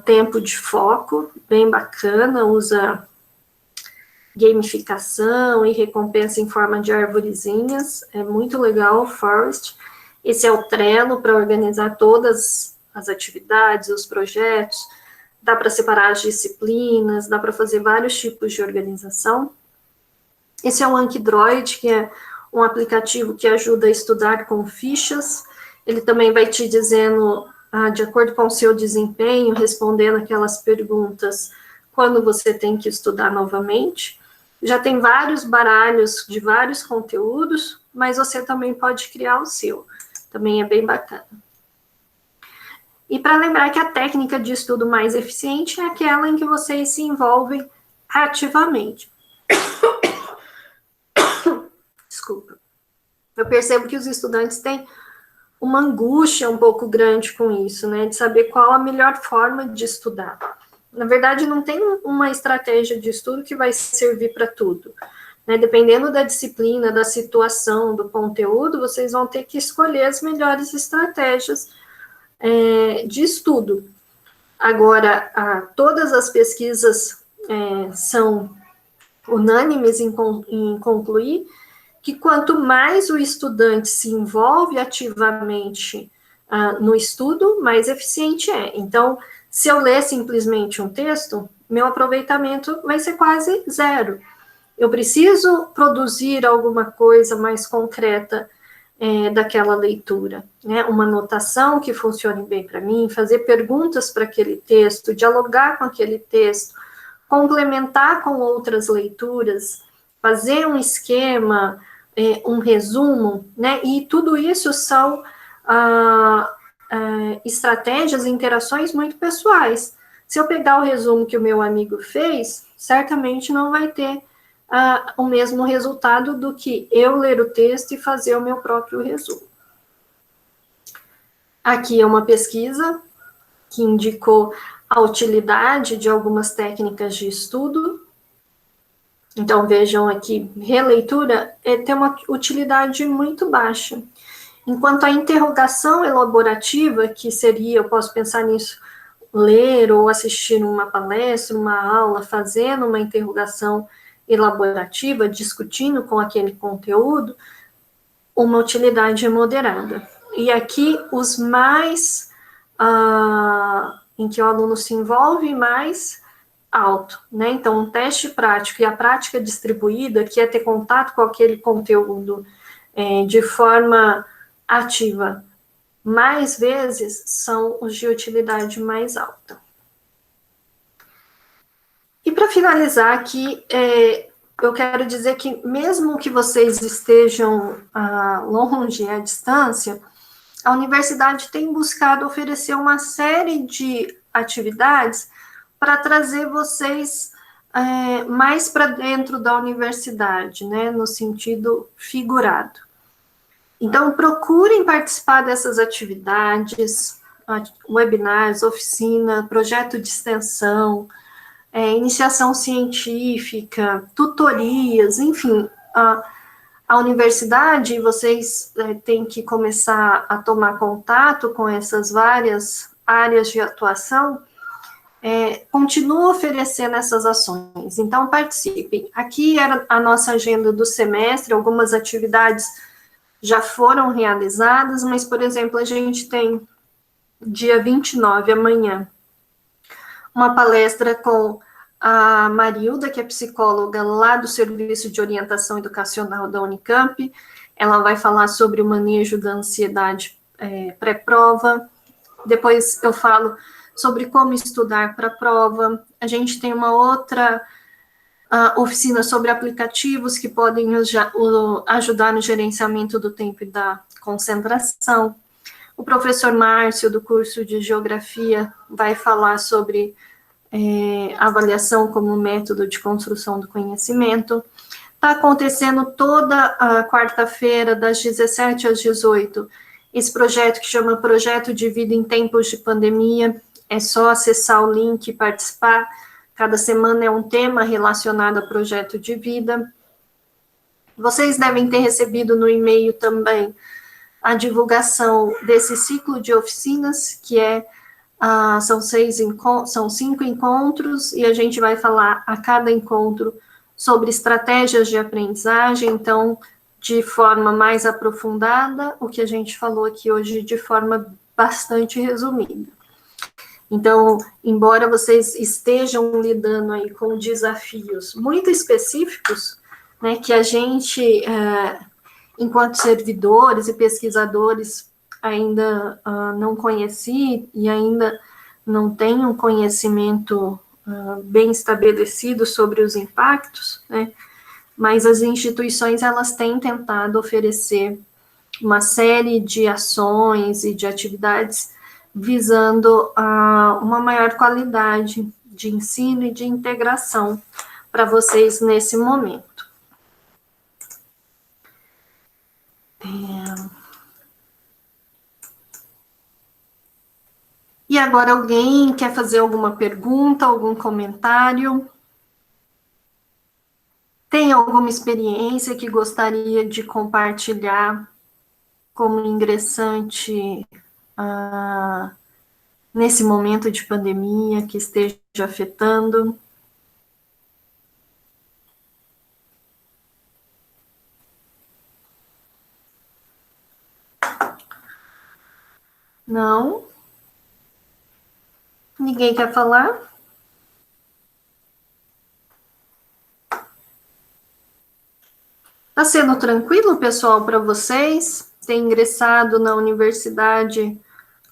tempo de foco, bem bacana, usa gamificação e recompensa em forma de arvorezinhas, é muito legal o Forest. Esse é o Trello para organizar todas as atividades, os projetos, dá para separar as disciplinas, dá para fazer vários tipos de organização. Esse é o Ankydroid, que é um aplicativo que ajuda a estudar com fichas, ele também vai te dizendo, de acordo com o seu desempenho, respondendo aquelas perguntas, quando você tem que estudar novamente. Já tem vários baralhos de vários conteúdos, mas você também pode criar o seu. Também é bem bacana. E para lembrar que a técnica de estudo mais eficiente é aquela em que vocês se envolvem ativamente. Desculpa. Eu percebo que os estudantes têm uma angústia um pouco grande com isso, né, de saber qual a melhor forma de estudar. Na verdade, não tem uma estratégia de estudo que vai servir para tudo, né, dependendo da disciplina, da situação, do conteúdo, vocês vão ter que escolher as melhores estratégias de estudo. Agora, todas as pesquisas são unânimes em concluir que quanto mais o estudante se envolve ativamente no estudo, mais eficiente é. Então, se eu ler simplesmente um texto, meu aproveitamento vai ser quase zero. Eu preciso produzir alguma coisa mais concreta daquela leitura, né? Uma anotação que funcione bem para mim, fazer perguntas para aquele texto, dialogar com aquele texto, complementar com outras leituras, fazer um esquema, um resumo, né? E tudo isso são estratégias, interações muito pessoais. Se eu pegar o resumo que o meu amigo fez, certamente não vai ter o mesmo resultado do que eu ler o texto e fazer o meu próprio resumo. Aqui é uma pesquisa que indicou a utilidade de algumas técnicas de estudo. Então, vejam aqui, releitura tem uma utilidade muito baixa. Enquanto a interrogação elaborativa, que seria, eu posso pensar nisso, ler ou assistir uma palestra, uma aula, fazendo uma interrogação elaborativa, discutindo com aquele conteúdo, uma utilidade moderada. E aqui, os mais, em que o aluno se envolve, mais alto, né? Então, um teste prático e a prática distribuída, que é ter contato com aquele conteúdo de forma ativa mais vezes, são os de utilidade mais alta. E para finalizar aqui, eu quero dizer que mesmo que vocês estejam longe, à distância, a universidade tem buscado oferecer uma série de atividades para trazer vocês mais para dentro da universidade, né, no sentido figurado. Então, procurem participar dessas atividades, webinars, oficina, projeto de extensão, iniciação científica, tutorias, enfim, a universidade, vocês têm que começar a tomar contato com essas várias áreas de atuação, continua oferecendo essas ações, então participem. Aqui era a nossa agenda do semestre, algumas atividades já foram realizadas, mas, por exemplo, a gente tem dia 29, amanhã, uma palestra com a Marilda, que é psicóloga lá do Serviço de Orientação Educacional da Unicamp. Ela vai falar sobre o manejo da ansiedade pré-prova. Depois eu falo sobre como estudar para a prova. A gente tem uma outra oficina sobre aplicativos que podem ajudar no gerenciamento do tempo e da concentração. O professor Márcio, do curso de Geografia, vai falar sobre avaliação como método de construção do conhecimento. Está acontecendo toda a quarta-feira, das 17 às 18, esse projeto que chama Projeto de Vida em Tempos de Pandemia. É só acessar o link e participar. Cada semana é um tema relacionado a projeto de vida. Vocês devem ter recebido no e-mail também a divulgação desse ciclo de oficinas, que são 5 encontros, e a gente vai falar a cada encontro sobre estratégias de aprendizagem, então, de forma mais aprofundada, o que a gente falou aqui hoje de forma bastante resumida. Então, embora vocês estejam lidando aí com desafios muito específicos, né, que a gente, enquanto servidores e pesquisadores, ainda não conheci e ainda não tenho um conhecimento bem estabelecido sobre os impactos, né, mas as instituições, elas têm tentado oferecer uma série de ações e de atividades visando uma maior qualidade de ensino e de integração para vocês nesse momento. E agora alguém quer fazer alguma pergunta, algum comentário? Tem alguma experiência que gostaria de compartilhar como ingressante nesse momento de pandemia que esteja afetando? Não? Ninguém quer falar? Está sendo tranquilo, pessoal, para vocês? Tem ingressado na universidade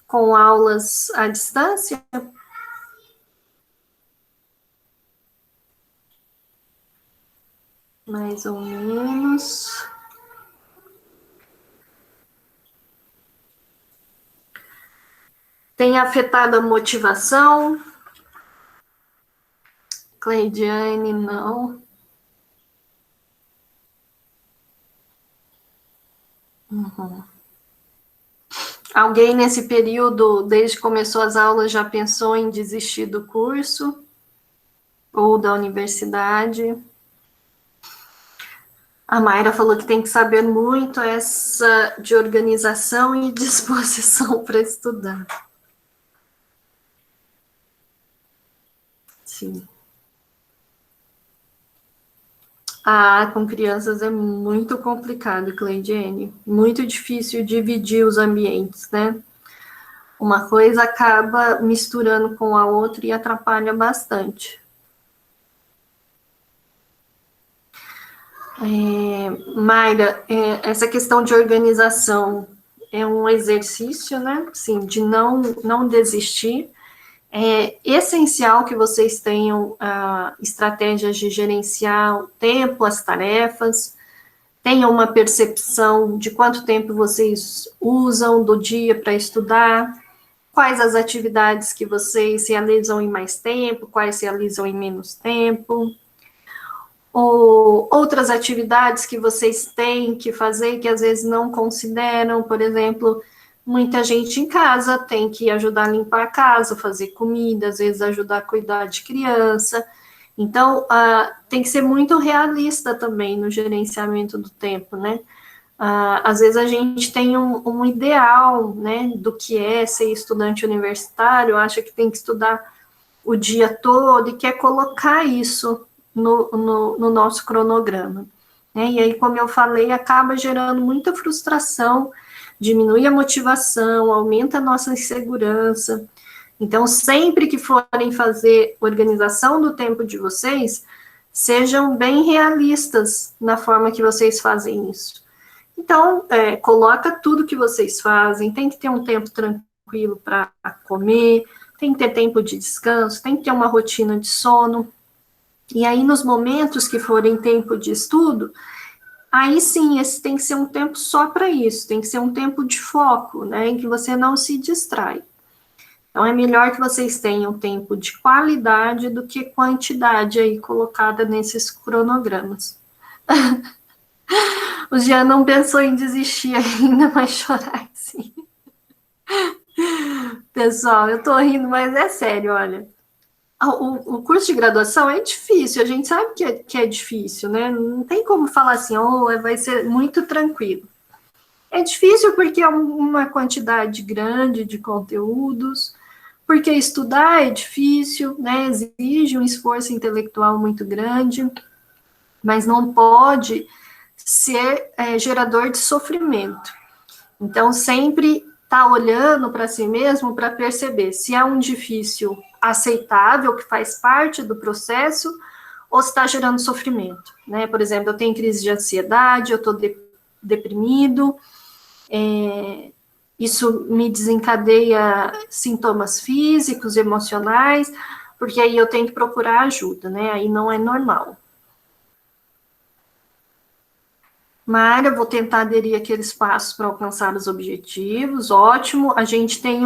com aulas à distância? Mais ou menos. Tem afetado a motivação? Cleidiane, não. Uhum. Alguém nesse período, desde que começou as aulas, já pensou em desistir do curso? Ou da universidade? A Mayra falou que tem que saber muito essa de organização e disposição para estudar. Sim. Com crianças é muito complicado, Cleidiane. Muito difícil dividir os ambientes, né? Uma coisa acaba misturando com a outra e atrapalha bastante. Mayra, essa questão de organização é um exercício, né? Sim, de não desistir. É essencial que vocês tenham estratégias de gerenciar o tempo, as tarefas, tenham uma percepção de quanto tempo vocês usam do dia para estudar, quais as atividades que vocês realizam em mais tempo, quais realizam em menos tempo, ou outras atividades que vocês têm que fazer que às vezes não consideram, por exemplo, muita gente em casa tem que ajudar a limpar a casa, fazer comida, às vezes ajudar a cuidar de criança. Então, tem que ser muito realista também no gerenciamento do tempo, né? Às vezes a gente tem um ideal, né, do que é ser estudante universitário, acha que tem que estudar o dia todo e quer colocar isso no nosso cronograma. Né? E aí, como eu falei, acaba gerando muita frustração, diminui a motivação, aumenta a nossa insegurança. Então, sempre que forem fazer organização do tempo de vocês, sejam bem realistas na forma que vocês fazem isso. Então, coloca tudo que vocês fazem, tem que ter um tempo tranquilo para comer, tem que ter tempo de descanso, tem que ter uma rotina de sono. E aí, nos momentos que forem tempo de estudo, aí sim, esse tem que ser um tempo só para isso, tem que ser um tempo de foco, né, em que você não se distrai. Então, é melhor que vocês tenham tempo de qualidade do que quantidade aí colocada nesses cronogramas. O Jean não pensou em desistir ainda, mas chorar sim. Pessoal, eu tô rindo, mas é sério, olha. O curso de graduação é difícil, a gente sabe que é difícil, né? Não tem como falar assim, vai ser muito tranquilo. É difícil porque é uma quantidade grande de conteúdos, porque estudar é difícil, né? Exige um esforço intelectual muito grande, mas não pode ser gerador de sofrimento. Então, sempre tá olhando para si mesmo para perceber se é um difícil aceitável, que faz parte do processo, ou se está gerando sofrimento. Né? Por exemplo, eu tenho crise de ansiedade, eu estou deprimido, isso me desencadeia sintomas físicos, emocionais, porque aí eu tenho que procurar ajuda, né? Aí não é normal. Mara, eu vou tentar aderir aqueles passos para alcançar os objetivos, ótimo. A gente tem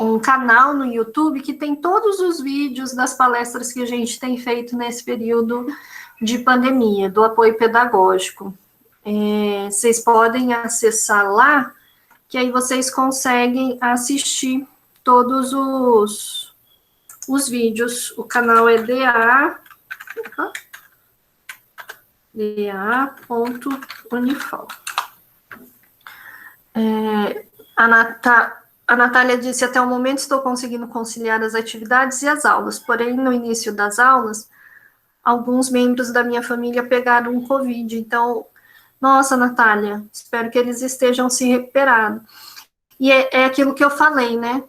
um canal no YouTube que tem todos os vídeos das palestras que a gente tem feito nesse período de pandemia, do apoio pedagógico. Vocês podem acessar lá, que aí vocês conseguem assistir todos os vídeos. O canal é da.unifal. A Natália disse, até o momento estou conseguindo conciliar as atividades e as aulas, porém, no início das aulas, alguns membros da minha família pegaram um Covid, então, nossa, Natália, espero que eles estejam se recuperando. E é aquilo que eu falei, né?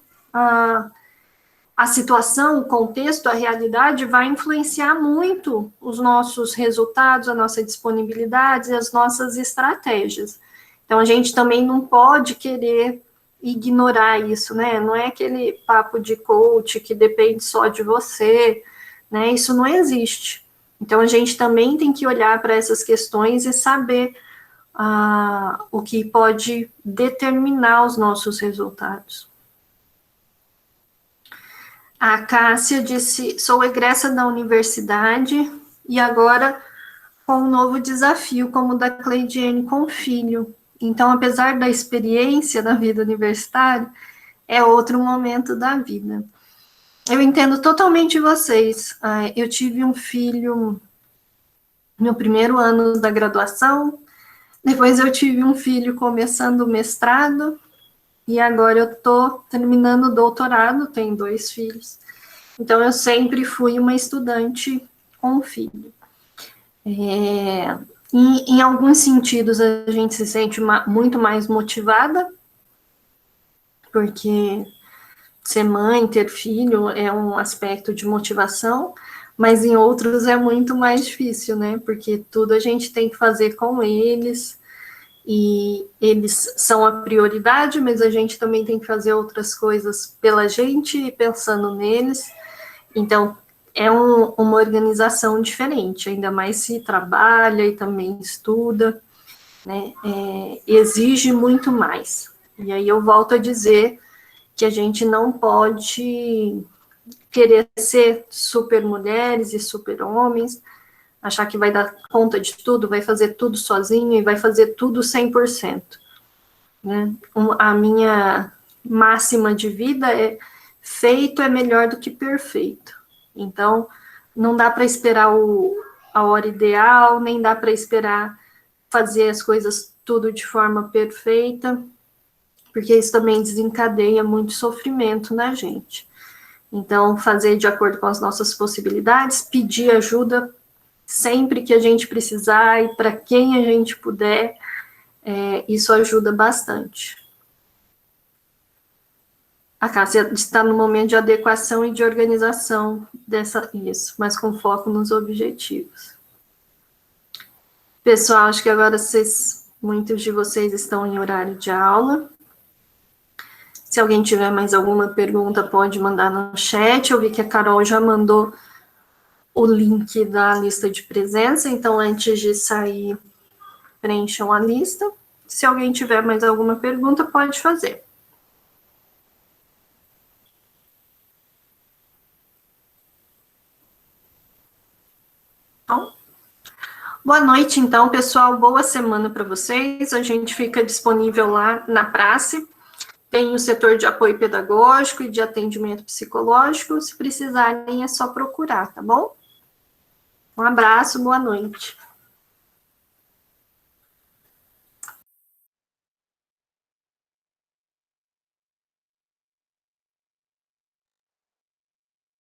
A situação, o contexto, a realidade vai influenciar muito os nossos resultados, a nossa disponibilidade e as nossas estratégias. Então, a gente também não pode querer ignorar isso, né? Não é aquele papo de coach que depende só de você, né? Isso não existe. Então, a gente também tem que olhar para essas questões e saber o que pode determinar os nossos resultados. A Cássia disse, sou egressa da universidade e agora com um novo desafio, como o da Cleidiane com o filho. Então, apesar da experiência da vida universitária, é outro momento da vida. Eu entendo totalmente vocês. Eu tive um filho no primeiro ano da graduação, depois eu tive um filho começando o mestrado, e agora eu estou terminando o doutorado, tenho 2 filhos. Então, eu sempre fui uma estudante com filho. Em alguns sentidos, a gente se sente muito mais motivada, porque ser mãe, ter filho é um aspecto de motivação, mas em outros é muito mais difícil, né? Porque tudo a gente tem que fazer com eles, e eles são a prioridade, mas a gente também tem que fazer outras coisas pela gente e pensando neles. Então, é uma organização diferente, ainda mais se trabalha e também estuda, né? Exige muito mais. E aí eu volto a dizer que a gente não pode querer ser super mulheres e super homens, achar que vai dar conta de tudo, vai fazer tudo sozinho e vai fazer tudo 100%. Né? A minha máxima de vida é feito é melhor do que perfeito. Então, não dá para esperar a hora ideal, nem dá para esperar fazer as coisas tudo de forma perfeita, porque isso também desencadeia muito sofrimento na gente. Então, fazer de acordo com as nossas possibilidades, pedir ajuda sempre que a gente precisar e para quem a gente puder, isso ajuda bastante. A Cássia está no momento de adequação e de organização isso, mas com foco nos objetivos. Pessoal, acho que agora muitos de vocês estão em horário de aula. Se alguém tiver mais alguma pergunta, pode mandar no chat. Eu vi que a Carol já mandou o link da lista de presença, então antes de sair, preencham a lista. Se alguém tiver mais alguma pergunta, pode fazer. Então, boa noite, então, pessoal. Boa semana para vocês. A gente fica disponível lá na praça. Tem o setor de apoio pedagógico e de atendimento psicológico. Se precisarem, é só procurar, tá bom? Um abraço, boa noite.